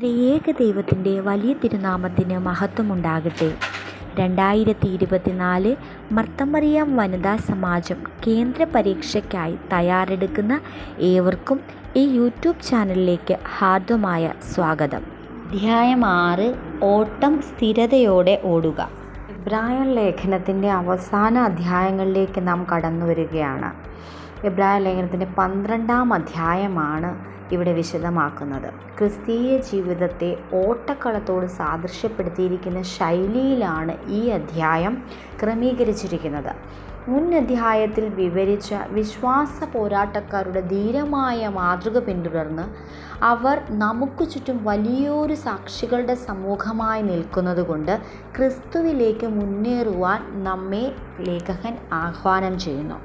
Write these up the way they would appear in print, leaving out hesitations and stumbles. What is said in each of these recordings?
ത്രിയേക ദൈവത്തിൻ്റെ വലിയ തിരുനാമത്തിന് മഹത്വമുണ്ടാകട്ടെ. 2024 മർത്തമറിയം വനിതാ സമാജം കേന്ദ്ര പരീക്ഷയ്ക്കായി തയ്യാറെടുക്കുന്ന ഏവർക്കും ഈ യൂട്യൂബ് ചാനലിലേക്ക് ഹാർദമായ സ്വാഗതം. അധ്യായം 6 ഓട്ടം സ്ഥിരതയോടെ ഓടുക. എബ്രായർ ലേഖനത്തിൻ്റെ അവസാന അധ്യായങ്ങളിലേക്ക് നാം കടന്നു വരികയാണ്. എബ്രായർ ലേഖനത്തിൻ്റെ 12-ാം അധ്യായമാണ് ഇവിടെ വിശദമാക്കുന്നത്. ക്രിസ്തീയ ജീവിതത്തെ ഓട്ടക്കളത്തോട് സാദൃശ്യപ്പെടുത്തിയിരിക്കുന്ന ശൈലിയിലാണ് ഈ അധ്യായം ക്രമീകരിച്ചിരിക്കുന്നത്. മുൻ അധ്യായത്തിൽ വിവരിച്ച വിശ്വാസ പോരാട്ടക്കാരുടെ ധീരമായ മാതൃക പിന്തുടർന്ന് അവർ നമുക്ക് ചുറ്റും വലിയൊരു സാക്ഷികളുടെ സമൂഹമായി നിൽക്കുന്നത് കൊണ്ട് ക്രിസ്തുവിലേക്ക് മുന്നേറുവാൻ നമ്മെ ലേഖകൻ ആഹ്വാനം ചെയ്യുന്നു.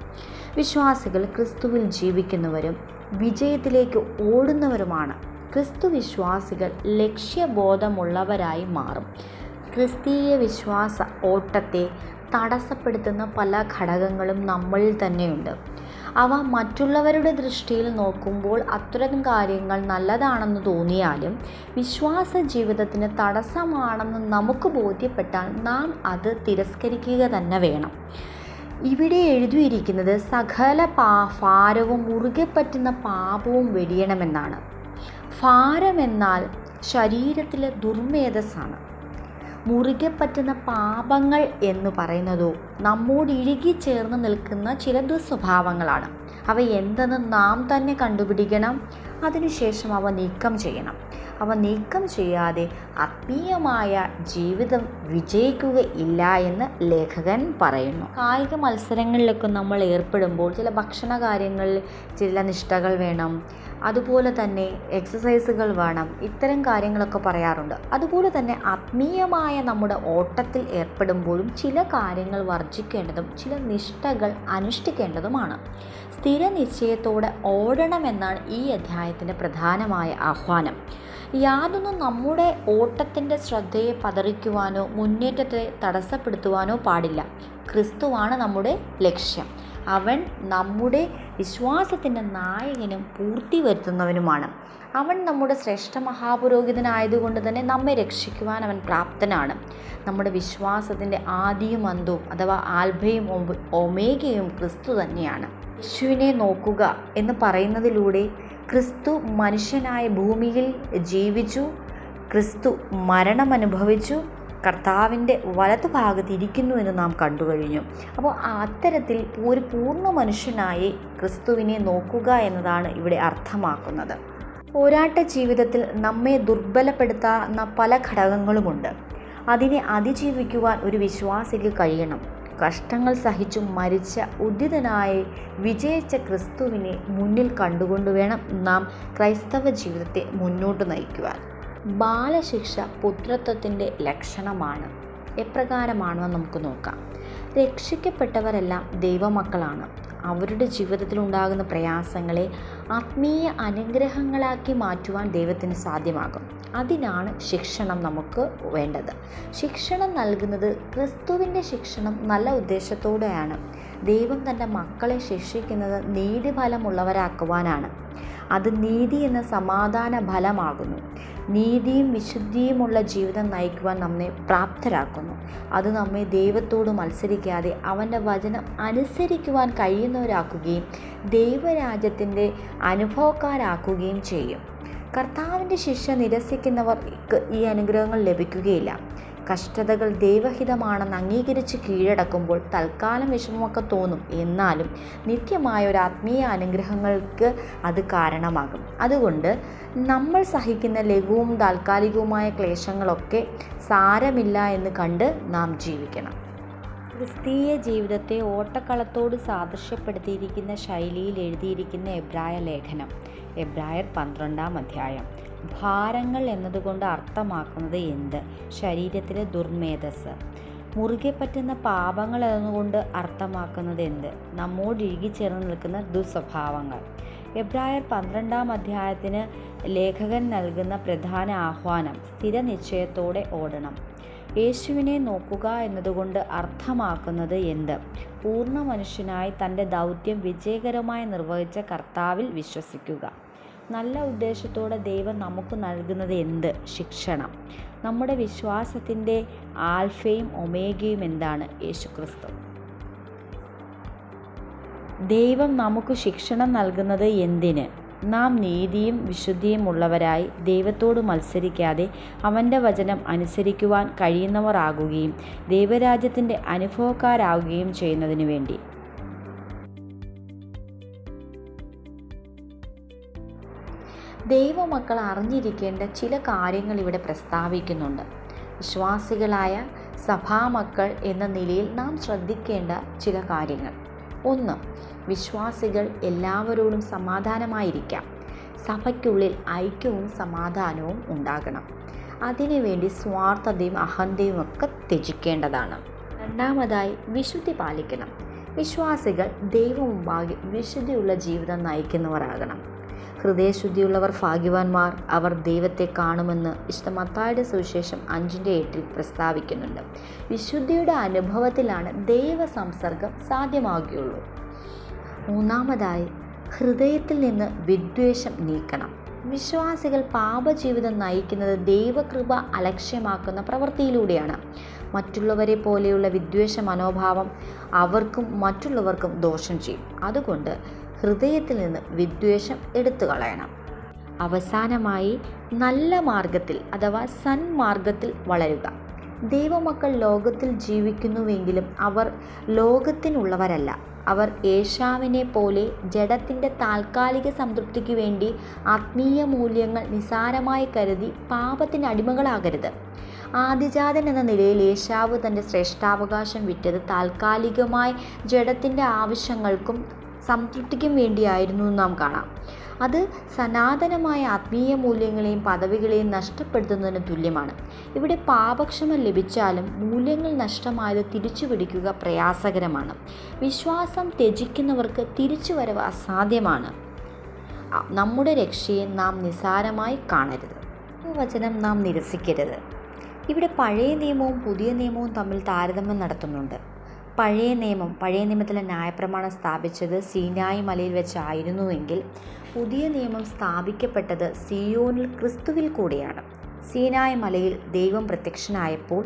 വിശ്വാസികൾ ക്രിസ്തുവിൽ ജീവിക്കുന്നവരും വിജയത്തിലേക്ക് ഓടുന്നവരുമാണ്. ക്രിസ്തു വിശ്വാസികൾ ലക്ഷ്യബോധമുള്ളവരായി മാറും. ക്രിസ്തീയ വിശ്വാസ ഓട്ടത്തെ തടസ്സപ്പെടുത്തുന്ന പല ഘടകങ്ങളും നമ്മളിൽ തന്നെയുണ്ട്. അവ മറ്റുള്ളവരുടെ ദൃഷ്ടിയിൽ നോക്കുമ്പോൾ അത്തരം കാര്യങ്ങൾ നല്ലതാണെന്ന് തോന്നിയാലും വിശ്വാസ ജീവിതത്തിന് തടസ്സമാണെന്ന് നമുക്ക് ബോധ്യപ്പെട്ടാൽ നാം അത് തിരസ്കരിക്കുക തന്നെ വേണം. ഇവിടെ എഴുതിയിരിക്കുന്നത് സകല ഭാരവും മുറുകെ പറ്റുന്ന പാപവും വെടിയണമെന്നാണ്. ഭാരമെന്നാൽ ശരീരത്തിലെ ദുർമേധസ്സാണ്. മുറുകെ പറ്റുന്ന പാപങ്ങൾ എന്ന് പറയുന്നതോ നമ്മോട് ഇഴുകിച്ചേർന്ന് നിൽക്കുന്ന ചില ദുസ്വഭാവങ്ങളാണ്. അവ എന്തെന്ന് നാം തന്നെ കണ്ടുപിടിക്കണം. അതിനുശേഷം അവ നീക്കം ചെയ്യണം. അവ നീക്കം ചെയ്യാതെ ആത്മീയമായ ജീവിതം വിജയിക്കുകയില്ല എന്ന് ലേഖകൻ പറയുന്നു. കായിക മത്സരങ്ങളിലൊക്കെ നമ്മൾ ഏർപ്പെടുമ്പോൾ ചില ഭക്ഷണ കാര്യങ്ങളിൽ ചില നിഷ്ഠകൾ വേണം, അതുപോലെ തന്നെ എക്സസൈസുകൾ വേണം, ഇത്തരം കാര്യങ്ങളൊക്കെ പറയാറുണ്ട്. അതുപോലെ തന്നെ ആത്മീയമായ നമ്മുടെ ഓട്ടത്തിൽ ഏർപ്പെടുമ്പോഴും ചില കാര്യങ്ങൾ വർജിക്കേണ്ടതും ചില നിഷ്ഠകൾ അനുഷ്ഠിക്കേണ്ടതുമാണ്. സ്ഥിര നിശ്ചയത്തോടെ ഓടണമെന്നാണ് ഈ അധ്യായത്തിൻ്റെ പ്രധാനമായ ആഹ്വാനം. യാതൊന്നും നമ്മുടെ ഓട്ടത്തിൻ്റെ ശ്രദ്ധയെ പതറിക്കുവാനോ മുന്നേറ്റത്തെ തടസ്സപ്പെടുത്തുവാനോ പാടില്ല. ക്രിസ്തുവാണ് നമ്മുടെ ലക്ഷ്യം. അവൻ നമ്മുടെ വിശ്വാസത്തിൻ്റെ നായകനും പൂർത്തി വരുത്തുന്നവനുമാണ്. അവൻ നമ്മുടെ ശ്രേഷ്ഠ മഹാപുരോഹിതനായതുകൊണ്ട് തന്നെ നമ്മെ രക്ഷിക്കുവാൻ അവൻ പ്രാപ്തനാണ്. നമ്മുടെ വിശ്വാസത്തിൻ്റെ ആദിയും അന്തവും അഥവാ ആൽഫയും ഒമേഗയും ക്രിസ്തു തന്നെയാണ്. യേശുവിനെ നോക്കുക എന്ന് പറയുന്നതിലൂടെ ക്രിസ്തു മനുഷ്യനായ ഭൂമിയിൽ ജീവിച്ചു, ക്രിസ്തു മരണമനുഭവിച്ചു, കർത്താവിൻ്റെ വലതുഭാഗത്ത് ഇരിക്കുന്നു എന്ന് നാം കണ്ടു കഴിഞ്ഞു. അപ്പോൾ അത്തരത്തിൽ ഒരു പൂർണ്ണ മനുഷ്യനായി ക്രിസ്തുവിനെ നോക്കുക എന്നതാണ് ഇവിടെ അർത്ഥമാക്കുന്നത്. പോരാട്ട ജീവിതത്തിൽ നമ്മെ ദുർബലപ്പെടുത്തുന്ന പല ഘടകങ്ങളുമുണ്ട്. അതിനെ അതിജീവിക്കുവാൻ ഒരു വിശ്വാസിക്ക് കഴിയണം. കഷ്ടങ്ങൾ സഹിച്ചും മരിച്ച ഉദ്ധിതനായി വിജയിച്ച ക്രിസ്തുവിനെ മുന്നിൽ കണ്ടുകൊണ്ട് വേണം നാം ക്രൈസ്തവ ജീവിതത്തെ മുന്നോട്ട് നയിക്കുവാൻ. ബാലശിക്ഷ പുത്രത്വത്തിൻ്റെ ലക്ഷണമാണ്. എപ്രകാരമാണെന്ന് നമുക്ക് നോക്കാം. രക്ഷിക്കപ്പെട്ടവരെല്ലാം ദൈവമക്കളാണ്. അവരുടെ ജീവിതത്തിലുണ്ടാകുന്ന പ്രയാസങ്ങളെ ആത്മീയ അനുഗ്രഹങ്ങളാക്കി മാറ്റുവാൻ ദൈവത്തിന് സാധ്യമാകും. അതിനാണ് ശിക്ഷണം നമുക്ക് വേണ്ടത്. ശിക്ഷണം നൽകുന്നത് ക്രിസ്തുവിൻ്റെ ശിക്ഷണം നല്ല ഉദ്ദേശത്തോടെയാണ്. ദൈവം തൻ്റെ മക്കളെ ശിക്ഷിക്കുന്നത് നീതിഫലമുള്ളവരാക്കുവാനാണ്. അത് നീതി എന്ന സമാധാന ഫലമാകുന്നു. നീതിയും വിശുദ്ധിയുമുള്ള ജീവിതം നയിക്കുവാൻ നമ്മെ പ്രാപ്തരാക്കുന്നു. അത് നമ്മെ ദൈവത്തോട് മത്സരിക്കാതെ അവൻ്റെ വചനം അനുസരിക്കുവാൻ കഴിയുന്നവരാക്കുകയും ദൈവരാജ്യത്തിൻ്റെ അനുഭവക്കാരാക്കുകയും ചെയ്യും. കർത്താവിൻ്റെ ശിക്ഷ നിരസിക്കുന്നവർക്ക് ഈ അനുഗ്രഹങ്ങൾ ലഭിക്കുകയില്ല. കഷ്ടതകൾ ദൈവഹിതമാണെന്ന് അംഗീകരിച്ച് കീഴടക്കുമ്പോൾ തൽക്കാലം വിഷമമൊക്കെ തോന്നും. എന്നാലും നിത്യമായ ഒരു ആത്മീയ അനുഗ്രഹങ്ങൾക്ക് അത് കാരണമാകും. അതുകൊണ്ട് നമ്മൾ സഹിക്കുന്ന ലഘുവും താൽക്കാലികവുമായ ക്ലേശങ്ങളൊക്കെ സാരമില്ല എന്ന് കണ്ട് നാം ജീവിക്കണം. ക്രിസ്തീയ ജീവിതത്തെ ഓട്ടക്കളത്തോട് സാദൃശ്യപ്പെടുത്തിയിരിക്കുന്ന ശൈലിയിൽ എഴുതിയിരിക്കുന്ന എബ്രായ ലേഖനം. എബ്രായർ 12-ാം അധ്യായം. ഭാരങ്ങൾ എന്നതുകൊണ്ട് അർത്ഥമാക്കുന്നത് എന്ത്? ശരീരത്തിലെ ദുർമേധസ്. മുറുകെ പറ്റുന്ന പാപങ്ങൾ എന്നതുകൊണ്ട് അർത്ഥമാക്കുന്നത് എന്ത്? നമ്മോട് ഇഴുകിച്ചേർന്ന് നിൽക്കുന്ന ദുസ്വഭാവങ്ങൾ. എബ്രായർ 12-ാം അധ്യായത്തിന് ലേഖകൻ നൽകുന്ന പ്രധാന ആഹ്വാനം സ്ഥിരനിശ്ചയത്തോടെ ഓടണം. യേശുവിനെ നോക്കുക എന്നതുകൊണ്ട് അർത്ഥമാക്കുന്നത് എന്ത്? പൂർണ്ണ മനുഷ്യനായി തൻ്റെ ദൗത്യം വിജയകരമായി നിർവഹിച്ച കർത്താവിൽ വിശ്വസിക്കുക. നല്ല ഉദ്ദേശത്തോടെ ദൈവം നമുക്ക് നൽകുന്നത് എന്ത്? ശിക്ഷണം. നമ്മുടെ വിശ്വാസത്തിൻ്റെ ആൽഫയും ഒമേഗയും എന്താണ്? യേശുക്രിസ്തു. ദൈവം നമുക്ക് ശിക്ഷണം നൽകുന്നത് എന്തിന്? നാം നീതിയും വിശുദ്ധിയും ഉള്ളവരായി ദൈവത്തോട് മത്സരിക്കാതെ അവൻ്റെ വചനം അനുസരിക്കുവാൻ കഴിയുന്നവർ ആകുകയും ദൈവരാജ്യത്തിൻ്റെ അനുഭവക്കാരാകുകയും ചെയ്യുന്നതിനു വേണ്ടി. ദൈവമക്കൾ അറിഞ്ഞിരിക്കേണ്ട ചില കാര്യങ്ങൾ ഇവിടെ പ്രസ്താവിക്കുന്നുണ്ട്. വിശ്വാസികളായ സഭാമക്കൾ എന്ന നിലയിൽ നാം ശ്രദ്ധിക്കേണ്ട ചില കാര്യങ്ങൾ. 1. വിശ്വാസികൾ എല്ലാവരോടും സമാധാനമായിരിക്കാം. സഭയ്ക്കുള്ളിൽ ഐക്യവും സമാധാനവും ഉണ്ടാകണം. അതിനുവേണ്ടി സ്വാർത്ഥതയും അഹന്തയും ഒക്കെ ത്യജിക്കേണ്ടതാണ്. 2. വിശുദ്ധി പാലിക്കണം. വിശ്വാസികൾ ദൈവമുമ്പാകെ വിശുദ്ധിയുള്ള ജീവിതം നയിക്കുന്നവരാകണം. ഹൃദയശുദ്ധിയുള്ളവർ ഭാഗ്യവാന്മാർ, അവർ ദൈവത്തെ കാണുമെന്ന് വിശുദ്ധ മത്തായിയുടെ സുവിശേഷം 5:8 പ്രസ്താവിക്കുന്നുണ്ട്. വിശുദ്ധിയുടെ അനുഭവത്തിലാണ് ദൈവ സംസർഗം സാധ്യമാകുകയുള്ളൂ. 3. ഹൃദയത്തിൽ നിന്ന് വിദ്വേഷം നീക്കണം. വിശ്വാസികൾ പാപജീവിതം നയിക്കുന്നത് ദൈവകൃപ അലക്ഷ്യമാക്കുന്ന പ്രവൃത്തിയിലൂടെയാണ്. മറ്റുള്ളവരെ പോലെയുള്ള വിദ്വേഷ മനോഭാവം അവർക്കും മറ്റുള്ളവർക്കും ദോഷം ചെയ്യും. അതുകൊണ്ട് ഹൃദയത്തിൽ നിന്ന് വിദ്വേഷം എടുത്തു കളയണം. അവസാനമായി നല്ല മാർഗത്തിൽ അഥവാ സന്മാർഗത്തിൽ വളരുക. ദൈവമക്കൾ ലോകത്തിൽ ജീവിക്കുന്നുവെങ്കിലും അവർ ലോകത്തിനുള്ളവരല്ല. അവർ ഏശാവിനെ പോലെ ജഡത്തിൻ്റെ താൽക്കാലിക സംതൃപ്തിക്ക് വേണ്ടി ആത്മീയ മൂല്യങ്ങൾ നിസാരമായി കരുതി പാപത്തിന് അടിമകളാകരുത്. ആദിജാതൻ എന്ന നിലയിൽ ഏശാവ് തൻ്റെ ശ്രേഷ്ഠാവകാശം വിറ്റത് താൽക്കാലികമായി ജഡത്തിൻ്റെ ആവശ്യങ്ങൾക്കും സംതൃപ്തിക്കും വേണ്ടിയായിരുന്നു നാം കാണാം. അത് സനാതനമായ ആത്മീയ മൂല്യങ്ങളെയും പദവികളെയും നഷ്ടപ്പെടുത്തുന്നതിന് തുല്യമാണ്. ഇവിടെ പാപക്ഷമ ലഭിച്ചാലും മൂല്യങ്ങൾ നഷ്ടമായത് തിരിച്ചു പിടിക്കുക പ്രയാസകരമാണ്. വിശ്വാസം ത്യജിക്കുന്നവർക്ക് തിരിച്ചുവരവ് അസാധ്യമാണ്. നമ്മുടെ രക്ഷയെ നാം നിസാരമായി കാണരുത്. വചനം നാം നിരസിക്കരുത്. ഇവിടെ പഴയ നിയമവും പുതിയ നിയമവും തമ്മിൽ താരതമ്യം നടത്തുന്നുണ്ട്. പഴയ നിയമത്തിലെ ന്യായപ്രമാണം സ്ഥാപിച്ചത് സീനായി മലയിൽ വെച്ചായിരുന്നുവെങ്കിൽ പുതിയ നിയമം സ്ഥാപിക്കപ്പെട്ടത് സിയോനിൽ ക്രിസ്തുവിൽ കൂടെയാണ്. സീനായി മലയിൽ ദൈവം പ്രത്യക്ഷനായപ്പോൾ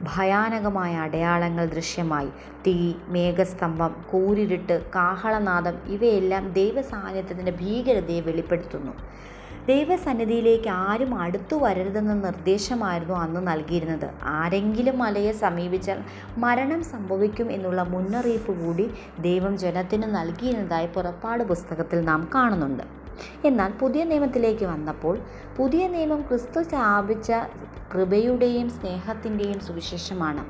ഭയാനകമായ അടയാളങ്ങൾ ദൃശ്യമായി. തീ, മേഘസ്തംഭം, കൂരിരുട്ട്, കാഹളനാദം ഇവയെല്ലാം ദൈവസാന്നിധ്യത്തിൻ്റെ ഭീകരതയെ വെളിപ്പെടുത്തുന്നു. ദൈവസന്നിധിയിലേക്ക് ആരും അടുത്തു വരരുതെന്ന നിർദ്ദേശമായിരുന്നു അന്ന് നൽകിയിരുന്നത്. ആരെങ്കിലും മലയെ സമീപിച്ചാൽ മരണം സംഭവിക്കും എന്നുള്ള മുന്നറിയിപ്പ് കൂടി ദൈവം ജനത്തിന് നൽകിയിരുന്നതായി പുറപ്പാട് പുസ്തകത്തിൽ നാം കാണുന്നുണ്ട്. എന്നാൽ പുതിയ നിയമത്തിലേക്ക് വന്നപ്പോൾ പുതിയ നിയമം ക്രിസ്തു സ്ഥാപിച്ച കൃപയുടെയും സ്നേഹത്തിൻ്റെയും സുവിശേഷമാണ്.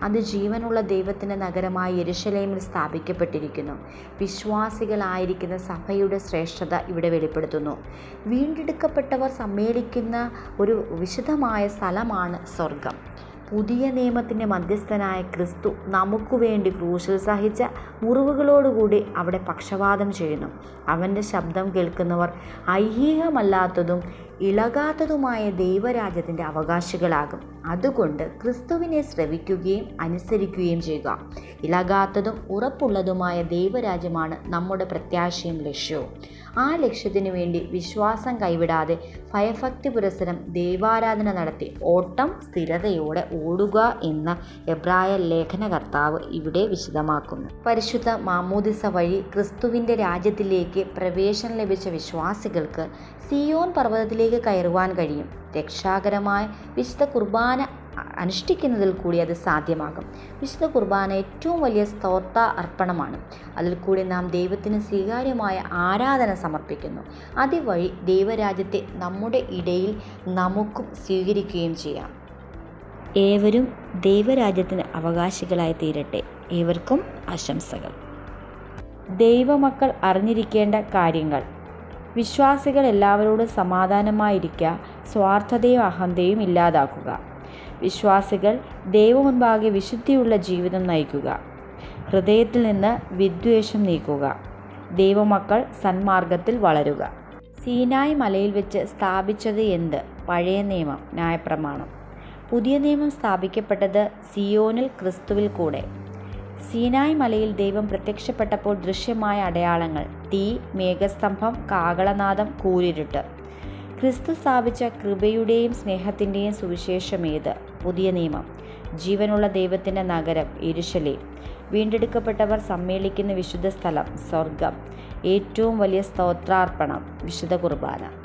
അത് ജീവനുള്ള ദൈവത്തിൻ്റെ നഗരമായ യെരുശലേമിൽ സ്ഥാപിക്കപ്പെട്ടിരിക്കുന്നു. വിശ്വാസികളായിരിക്കുന്ന സഭയുടെ ശ്രേഷ്ഠത ഇവിടെ വെളിപ്പെടുത്തുന്നു. വീണ്ടെടുക്കപ്പെട്ടവർ സമ്മേളിക്കുന്ന ഒരു വിശുദ്ധമായ സ്ഥലമാണ് സ്വർഗം. പുതിയ നിയമത്തിൻ്റെ മധ്യസ്ഥനായ ക്രിസ്തു നമുക്ക് വേണ്ടി ക്രൂശിൽ സഹിച്ച മുറിവുകളോടുകൂടി അവിടെ പക്ഷവാതം ചെയ്യുന്നു. അവൻ്റെ ശബ്ദം കേൾക്കുന്നവർ ഐഹികമല്ലാത്തതും ഇളകാത്തതുമായ ദൈവരാജ്യത്തിൻ്റെ അവകാശികളാകും. അതുകൊണ്ട് ക്രിസ്തുവിനെ ശ്രവിക്കുകയും അനുസരിക്കുകയും ചെയ്യുക. ഇളകാത്തതും ഉറപ്പുള്ളതുമായ ദൈവരാജ്യമാണ് നമ്മുടെ പ്രത്യാശയും ലക്ഷ്യവും. ആ ലക്ഷ്യത്തിനു വേണ്ടി വിശ്വാസം കൈവിടാതെ ഭയഭക്തി പുരസ്സരം ദൈവാരാധന നടത്തി ഓട്ടം സ്ഥിരതയോടെ ഓടുക എന്ന എബ്രായ ലേഖനകർത്താവ് ഇവിടെ വിശദമാക്കുന്നു. പരിശുദ്ധ മാമോദിസ വഴി ക്രിസ്തുവിൻ്റെ രാജ്യത്തിലേക്ക് പ്രവേശനം ലഭിച്ച വിശ്വാസികൾക്ക് സിയോൻ പർവ്വതത്തിലേക്ക് കയറുവാൻ കഴിയും. രക്ഷാകരമായ വിശുദ്ധ കുർബാന അനുഷ്ഠിക്കുന്നതിൽ കൂടി അത് സാധ്യമാകും. വിശുദ്ധ കുർബാന ഏറ്റവും വലിയ സ്തോത്ര അർപ്പണമാണ്. അതിൽ കൂടി നാം ദൈവത്തിന് സ്വീകാര്യമായ ആരാധന സമർപ്പിക്കുന്നു. അതുവഴി ദൈവരാജ്യത്തെ നമ്മുടെ ഇടയിൽ നമുക്കും സ്വീകരിക്കുകയും ചെയ്യാം. ഏവരും ദൈവരാജ്യത്തിന് അവകാശികളായി തീരട്ടെ. ഏവർക്കും ആശംസകൾ. ദൈവമക്കൾ അറിഞ്ഞിരിക്കേണ്ട കാര്യങ്ങൾ. വിശ്വാസികൾ എല്ലാവരോടും സമാധാനമായിരിക്കുക, സ്വാർത്ഥതയും അഹന്തയും ഇല്ലാതാക്കുക. വിശ്വാസികൾ ദൈവമുൻപാകെ വിശുദ്ധിയുള്ള ജീവിതം നയിക്കുക. ഹൃദയത്തിൽ നിന്ന് വിദ്വേഷം നീക്കുക. ദൈവമക്കൾ സന്മാർഗത്തിൽ വളരുക. സീനായ് മലയിൽ വെച്ച് സ്ഥാപിച്ചത് എന്ത്? പഴയ നിയമം, ന്യായപ്രമാണം. പുതിയ നിയമം സ്ഥാപിക്കപ്പെട്ടത് സിയോനിൽ ക്രിസ്തുവിൽ കൂടെ. സീനായ് മലയിൽ ദൈവം പ്രത്യക്ഷപ്പെട്ടപ്പോൾ ദൃശ്യമായ അടയാളങ്ങൾ തീ, മേഘസ്തംഭം, കാഹളനാദം, കൂരിരുട്ട്. ക്രിസ്തു സ്ഥാപിച്ച കൃപയുടെയും സ്നേഹത്തിൻ്റെയും സുവിശേഷമേത്? പുതിയ നിയമം. ജീവനുള്ള ദൈവത്തിൻ്റെ നഗരം യെരൂശലേം. വീണ്ടെടുക്കപ്പെട്ടവർ സമ്മേളിക്കുന്ന വിശുദ്ധ സ്ഥലം സ്വർഗം. ഏറ്റവും വലിയ സ്തോത്രാർപ്പണം വിശുദ്ധ കുർബാന.